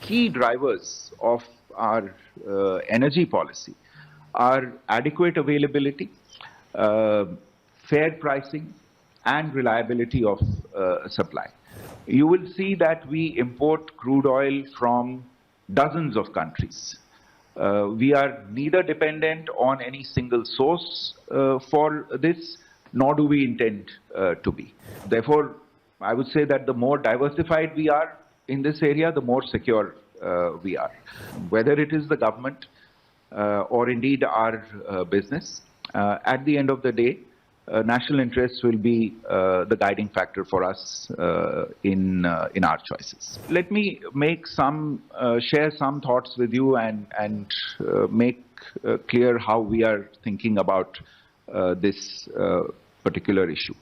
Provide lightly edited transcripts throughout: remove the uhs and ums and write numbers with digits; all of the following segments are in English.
key drivers of our energy policy are adequate availability, uh, fair pricing, and reliability of supply. You will see that we import crude oil from dozens of countries. We are neither dependent on any single source for this, nor do we intend to be. Therefore, I would say that the more diversified we are in this area, the more secure we are. Whether it is the government or indeed our business, at the end of the day, national interests will be the guiding factor for us in our choices. Let me make share some thoughts with you and make clear how we are thinking about this particular issue.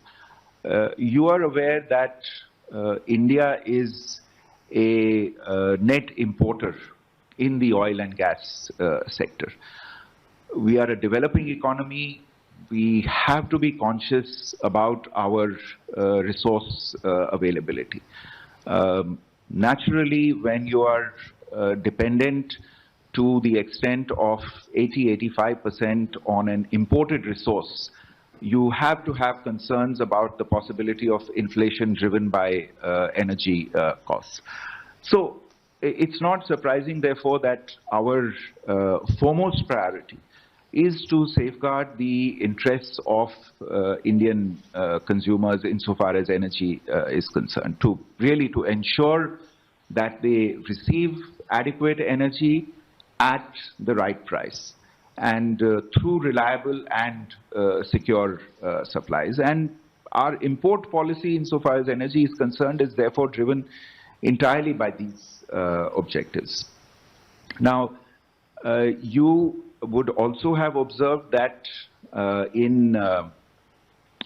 You are aware that India is a net importer in the oil and gas sector. We are a developing economy. We have to be conscious about our resource availability. Naturally, when you are dependent to the extent of 80–85% on an imported resource, you have to have concerns about the possibility of inflation driven by energy costs. So it's not surprising, therefore, that our foremost priority is to safeguard the interests of Indian consumers insofar as energy is concerned, to ensure that they receive adequate energy at the right price and through reliable and secure supplies. And our import policy insofar as energy is concerned is therefore driven entirely by these objectives. Now, you would also have observed that in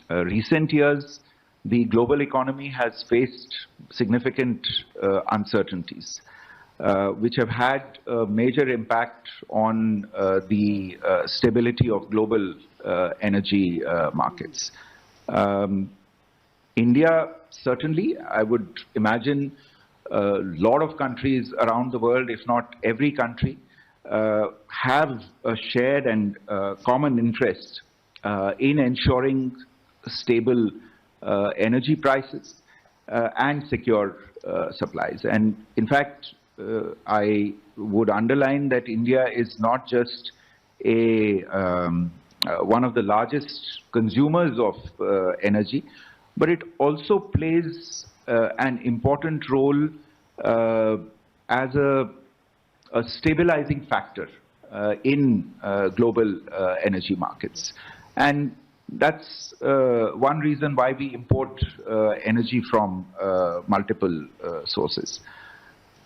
recent years, the global economy has faced significant uncertainties, which have had a major impact on the stability of global energy markets. India, certainly, I would imagine a lot of countries around the world, if not every country, have a shared and common interest in ensuring stable energy prices and secure supplies. And in fact, I would underline that India is not just one of the largest consumers of energy, but it also plays an important role as a stabilizing factor in global energy markets. And that's one reason why we import energy from multiple sources.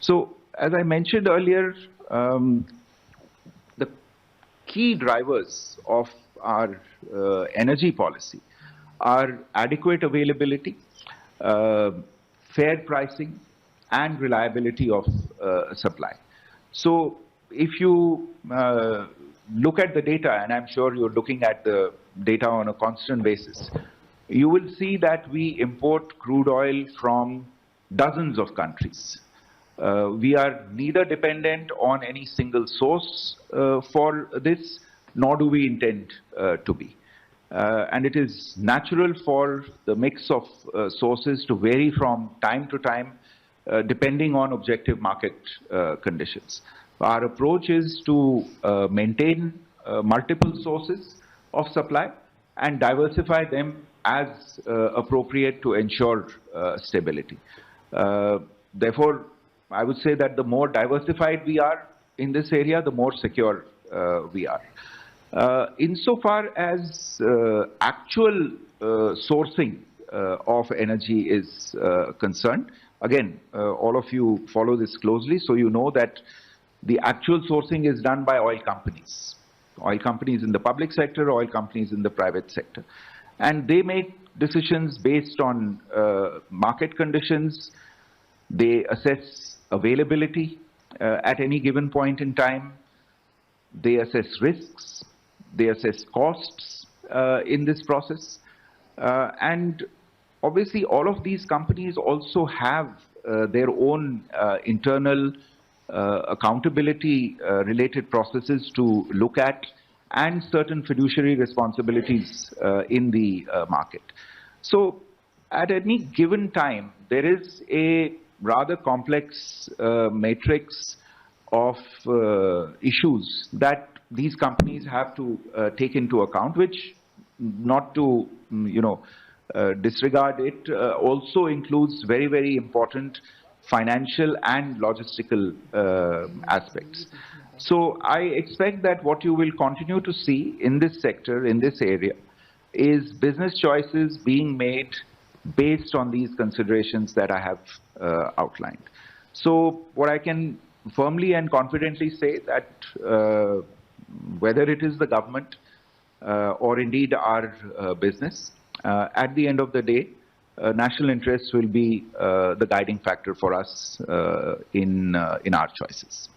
So, as I mentioned earlier, the key drivers of our energy policy are adequate availability, fair pricing, and reliability of supply. So if you look at the data, and I'm sure you're looking at the data on a constant basis, you will see that we import crude oil from dozens of countries. We are neither dependent on any single source for this, nor do we intend to be. And it is natural for the mix of sources to vary from time to time, depending on objective market conditions. Our approach is to maintain multiple sources of supply and diversify them as appropriate to ensure stability. Therefore, I would say that the more diversified we are in this area, the more secure we are. Insofar as actual sourcing of energy is concerned, again, all of you follow this closely, so you know that the actual sourcing is done by oil companies in the public sector, oil companies in the private sector. And they make decisions based on market conditions. They assess availability at any given point in time. They assess risks. They assess costs in this process. And obviously, all of these companies also have their own internal accountability related processes to look at, and certain fiduciary responsibilities in the market. So at any given time, there is a rather complex matrix of issues that these companies have to take into account, which, not to disregard it, also includes very, very important financial and logistical aspects. So I expect that what you will continue to see in this sector, in this area, is business choices being made based on these considerations that I have outlined. So what I can firmly and confidently say that whether it is the government or indeed our business, at the end of the day, national interests will be the guiding factor for us in our choices.